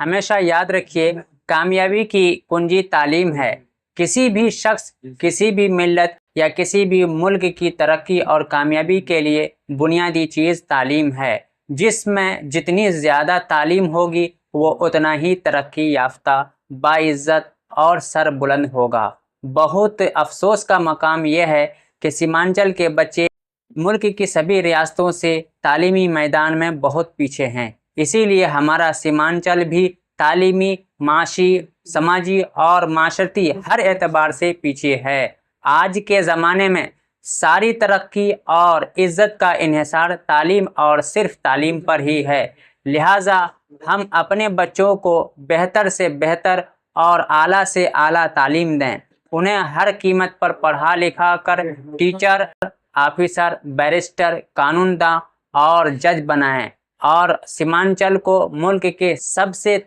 ہمیشہ یاد رکھیے، کامیابی کی کنجی تعلیم ہے۔ کسی بھی شخص، کسی بھی ملت یا کسی بھی ملک کی ترقی اور کامیابی کے لیے بنیادی چیز تعلیم ہے۔ جس میں جتنی زیادہ تعلیم ہوگی وہ اتنا ہی ترقی یافتہ، باعزت اور سر بلند ہوگا۔ بہت افسوس کا مقام یہ ہے کہ سیمانچل کے بچے ملک کی سبھی ریاستوں سے تعلیمی میدان میں بہت پیچھے ہیں۔ اسی لیے ہمارا سیمانچل بھی تعلیمی، معاشی، سماجی اور معاشرتی ہر اعتبار سے پیچھے ہے۔ آج کے زمانے میں ساری ترقی اور عزت کا انحصار تعلیم اور صرف تعلیم پر ہی ہے۔ لہٰذا ہم اپنے بچوں کو بہتر سے بہتر اور اعلیٰ سے اعلیٰ تعلیم دیں۔ انہیں ہر قیمت پر پڑھا لکھا کر ٹیچر، آفیسر، بیرسٹر، قانون داں اور جج بنائیں، اور سیمانچل کو ملک کے سب سے